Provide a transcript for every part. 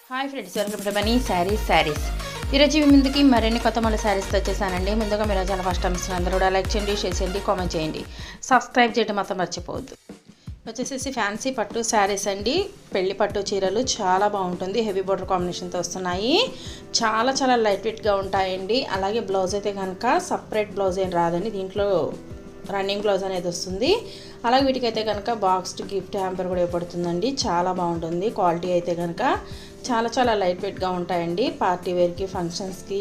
Hi friends, welcome to money saris. ఈరోజు మీ ముందుకి మరిన్ని కొత్త మళ్ళీ శారీస్తో వచ్చేసానండి. ముందుగా మీరు చాలా ఫస్ట్ టైం అందరూ కూడా లైక్ చేయండి, షేర్ చేయండి, కామెంట్ చేయండి, సబ్స్క్రైబ్ చేయడం మాత్రం మర్చిపోవద్దు. వచ్చేసేసి ఫ్యాన్సీ పట్టు శారీస్ అండి. పెళ్లి పట్టు చీరలు చాలా బాగుంటుంది. హెవీ బోర్డర్ కాంబినేషన్తో వస్తున్నాయి. చాలా లైట్ వెయిట్గా ఉంటాయండి. అలాగే బ్లౌజ్ అయితే కనుక సపరేట్ బ్లౌజ్ ఏం రాదండి, దీంట్లో రన్నింగ్ బ్లౌజ్ అనేది వస్తుంది. అలాగే వీటికైతే కనుక బాక్స్డ్ గిఫ్ట్ హ్యాంపర్ కూడా ఇవ్వబడుతుందండి. చాలా బాగుంటుంది. క్వాలిటీ అయితే కనుక చాలా లైట్ వెయిట్గా ఉంటాయండి. పార్టీ వేర్కి, ఫంక్షన్స్కి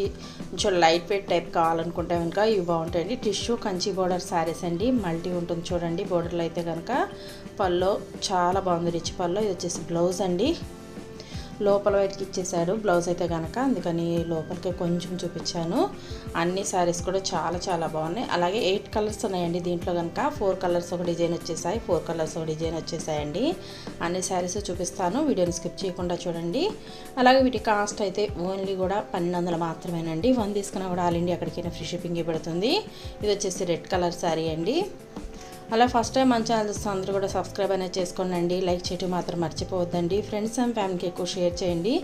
కొంచెం లైట్ వెయిట్ టైప్ కావాలనుకుంటే కనుక ఇవి బాగుంటాయండి. టిష్యూ కంచి బోర్డర్ శారీస్ అండి. మల్టీ ఉంటుంది చూడండి. బోర్డర్లో అయితే కనుక పల్లో చాలా బాగుంది, రిచ్ పల్లో. ఇది వచ్చేసి బ్లౌజ్ అండి. లోపల వైట్కి ఇచ్చేసాడు బ్లౌజ్ అయితే కనుక, అందుకని లోపలికి కొంచెం చూపించాను. అన్ని శారీస్ కూడా చాలా బాగున్నాయి. అలాగే 8 కలర్స్ ఉన్నాయండి దీంట్లో కనుక. 4 కలర్స్ ఒక డిజైన్ వచ్చేసాయి, 4 కలర్స్ ఒక డిజైన్ వచ్చేసాయండి. అన్ని శారీస్ చూపిస్తాను, వీడియోని స్కిప్ చేయకుండా చూడండి. అలాగే వీటి కాస్ట్ అయితే ఓన్లీ కూడా 1200 మాత్రమేనండి. 1 తీసుకున్నా కూడా ఆల్ ఇండియా ఎక్కడికైనా ఫ్రీ షిప్పింగ్ ఇవ్వబడుతుంది. ఇది వచ్చేసి రెడ్ కలర్ శారీ అండి. అలా ఫస్ట్ టైం మన ఛానల్ చూస్తే అందరూ కూడా సబ్స్క్రైబ్ అనేది చేసుకోండి. లైక్ చేయడం మాత్రం మర్చిపోవద్దండి. ఫ్రెండ్స్ అండ్ ఫ్యామిలీకి ఎక్కువ షేర్ చేయండి.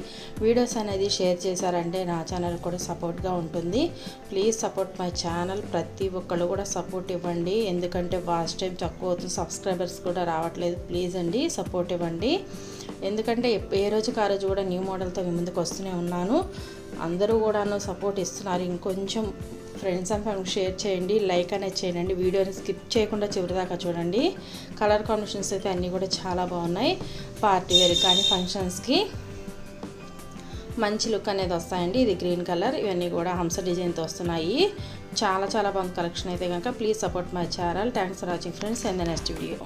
వీడియోస్ అనేది షేర్ చేశారంటే నా ఛానల్ కూడా సపోర్ట్గా ఉంటుంది. Please support my channel. ప్రతి ఒక్కళ్ళు కూడా సపోర్ట్ ఇవ్వండి. ఎందుకంటే వాచ్ టైం తక్కువ అవుతుంది, సబ్స్క్రైబర్స్ కూడా రావట్లేదు. ప్లీజ్ అండి సపోర్ట్ ఇవ్వండి. ఎందుకంటే ఏ రోజుకి ఆ రోజు కూడా న్యూ మోడల్తో మీ ముందుకు వస్తూనే ఉన్నాను. అందరూ కూడాను సపోర్ట్ ఇస్తున్నారు. ఇంకొంచెం ఫ్రెండ్స్ అండ్ ఫ్యామిలీకి షేర్ చేయండి, లైక్ అనేది చేయండి. వీడియోని స్కిప్ చేయకుండా చివరిదాకా చూడండి. కలర్ కాంబినేషన్స్ అయితే అన్నీ కూడా చాలా బాగున్నాయి. పార్టీ వేర్ కానీ ఫంక్షన్స్కి మంచి లుక్ అనేది వస్తాయండి. ఇది గ్రీన్ కలర్, ఇవన్నీ కూడా హంస డిజైన్తో వస్తున్నాయి. చాలా బాగుంది కలెక్షన్ అయితే కనుక. Please support my channel. Thanks for watching friends. And the next video.